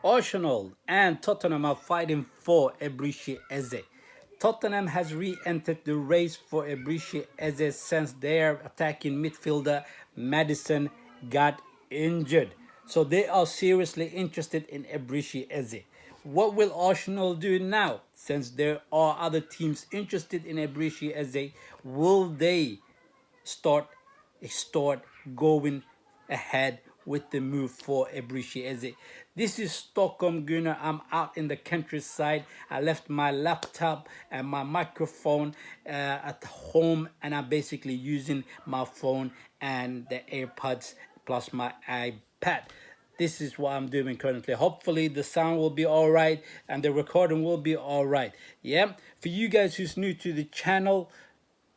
Arsenal and Tottenham are fighting for Ebriche Eze. Tottenham has re-entered the race for Ebriche Eze since their attacking midfielder Madison got injured. So they are seriously interested in Ebriche Eze. What will Arsenal do now? Since there are other teams interested in Ebriche Eze, will they start start going ahead with the move for Ebriche Eze? This is Stockholm Gunnar. I'm out in the countryside. I left my laptop and my microphone at home, and I'm basically using my phone and the AirPods plus my iPad. This is what I'm doing currently. Hopefully the sound will be all right and the recording will be all right. Yeah, for you guys who's new to the channel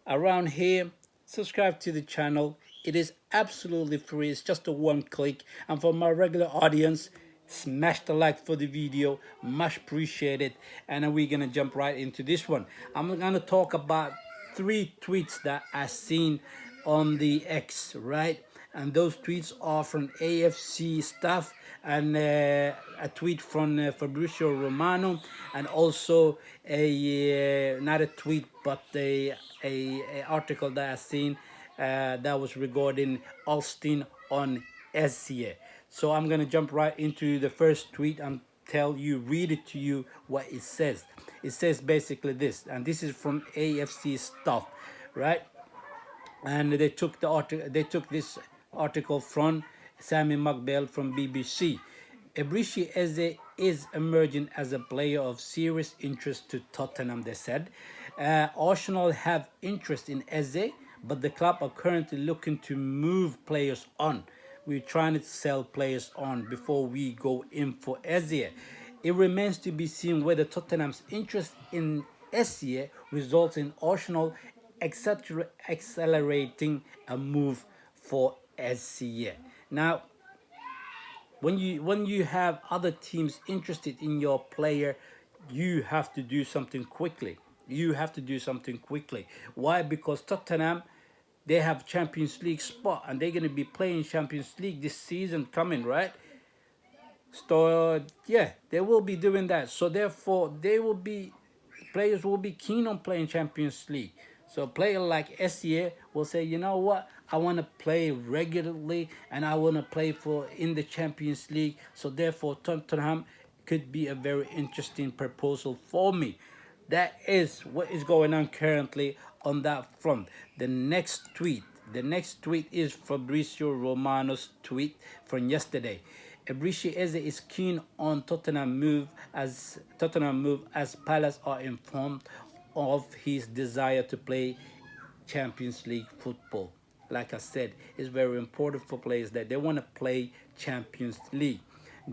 around here, subscribe to the channel. It is absolutely free. It's just a one click. And for my regular audience, smash the like for the video, much appreciated. And then we're gonna jump right into this one. I'm gonna talk about 3 tweets that I seen on the X, right? And those tweets are from AFC stuff, and a tweet from Fabrizio Romano, and also a not a tweet but a article that I seen that was regarding Austin on SCA. So I'm gonna jump right into the first tweet and read it to you what it says. It says basically this, and this is from AFC stuff, right? And they took this article from Sammy McBell from BBC. Ebriche Eze is emerging as a player of serious interest to Tottenham, they said. Arsenal have interest in Eze, but the club are currently looking to move players on. We're trying to sell players on before we go in for Eze. It remains to be seen whether Tottenham's interest in Eze results in Arsenal accelerating a move for Eze. Now, when you have other teams interested in your player, you have to do something quickly. You have to do something quickly. Why? Because Tottenham, they have Champions League spot and they're going to be playing Champions League this season coming, right? So yeah, they will be doing that. So therefore, players will be keen on playing Champions League. So a player like SCA will say, you know what, I want to play regularly and I want to play for in the Champions League. So therefore, Tottenham could be a very interesting proposal for me. That is what is going on currently on that front. The next tweet is Fabrizio Romano's tweet from yesterday. Ebriche Eze is keen on Tottenham move as Palace are informed of his desire to play Champions League football. Like I said, it's very important for players that they want to play Champions League.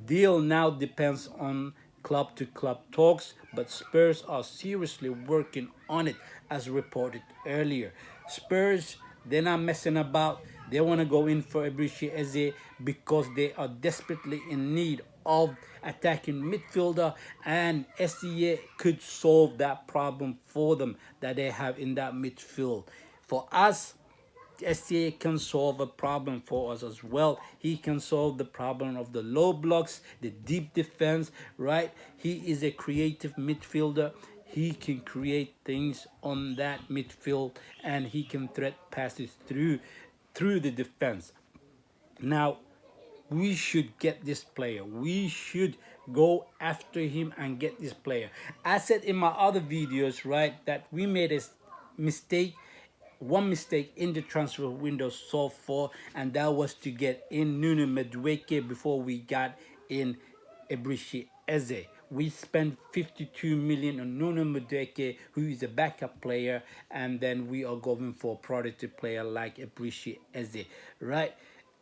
Deal now depends on club to club talks, but Spurs are seriously working on it, as reported earlier. Spurs, they're not messing about. They want to go in for Ebriche Eze because they are desperately in need of attacking midfielder, and SCA could solve that problem for them that they have in that midfield. For us, SCA can solve a problem for us as well. He can solve the problem of the low blocks, the deep defense, right? He is a creative midfielder. He can create things on that midfield and he can thread passes through the defense. Now, we should get this player. We should go after him and get this player. I said in my other videos, right, that we made a mistake, one mistake in the transfer window so far, and that was to get in Nuno Madueke before we got in Ebriche Eze. We spent 52 million on Nuno Madueke, who is a backup player, and then we are going for a priority player like Ebriche Eze, right?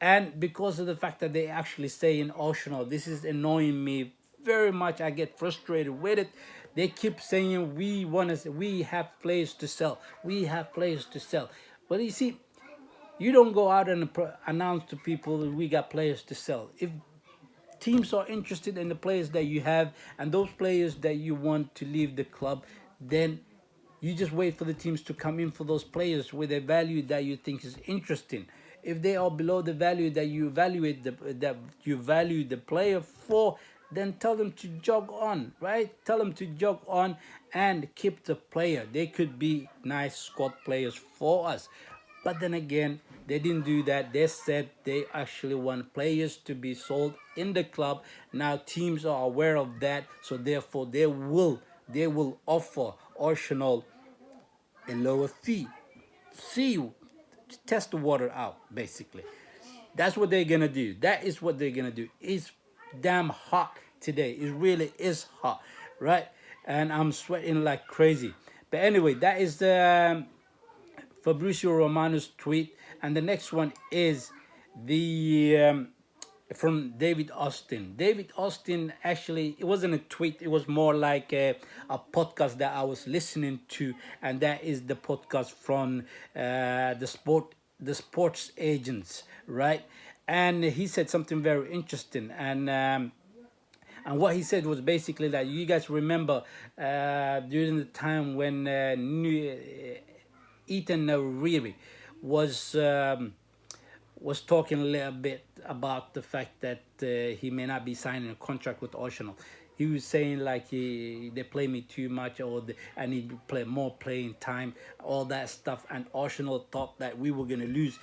And because of the fact that they actually say in Arsenal, this is annoying me very much. I get frustrated with it. They keep saying we have players to sell. We have players to sell. But you see, you don't go out and announce to people that we got players to sell. If teams are interested in the players that you have and those players that you want to leave the club, then you just wait for the teams to come in for those players with a value that you think is interesting. If they are below the value that you value the player for, then tell them to jog on, right? Tell them to jog on and keep the player. They could be nice squad players for us. But then again, they didn't do that. They said they actually want players to be sold in the club. Now teams are aware of that, so therefore they will offer Arsenal a lower fee. See, test the water out, basically. That's what they're gonna do. That is what they're gonna do. It's damn hot today. It really is hot, right? And I'm sweating like crazy. But anyway, that is the Fabrizio Romano's tweet, and the next one is the from David Austin. David Austin, actually, it wasn't a tweet, it was more like a podcast that I was listening to, and that is the podcast from the sports agents, right? And he said something very interesting, and what he said was basically that you guys remember during the time when Ethan Nuriri was was talking a little bit about the fact that he may not be signing a contract with Arsenal. He was saying like they play me too much, or I need to play more playing time, all that stuff. And Arsenal thought that we were gonna lose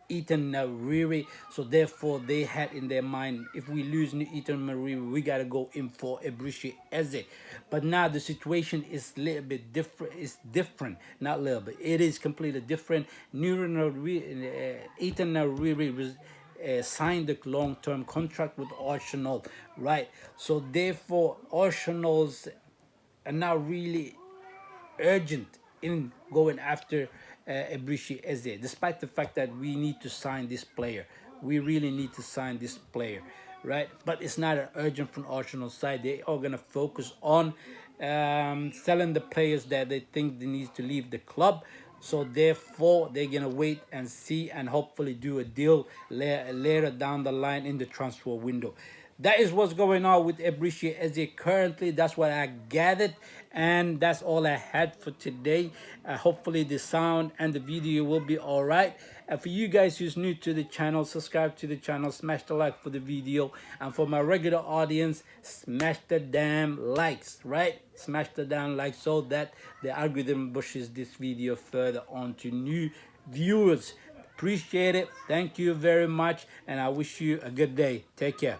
Ethan Nuriri, so therefore they had in their mind, if we lose Ethan Nuriri, we gotta go in for Ebrishi Eze. But now the situation is a little bit different. It's different, not a little bit. It is completely different. Ethan Nuriri was signed a long-term contract with Arsenal, right? So therefore, Arsenal's are not really urgent in going after Ebrishi Eze, despite the fact that we need to sign this player. We really need to sign this player, right? But it's not an urgent from Arsenal side. They are going to focus on selling the players that they think they need to leave the club. So therefore, they're going to wait and see and hopefully do a deal later down the line in the transfer window. That is what's going on with Ebrishi Eze currently. That's what I gathered, and that's all I had for today. Hopefully the sound and the video will be all right. And for you guys who's new to the channel, subscribe to the channel, smash the like for the video, and for my regular audience, smash the damn likes, right? Smash the damn likes so that the algorithm pushes this video further on to new viewers. Appreciate it. Thank you very much, and I wish you a good day. Take care.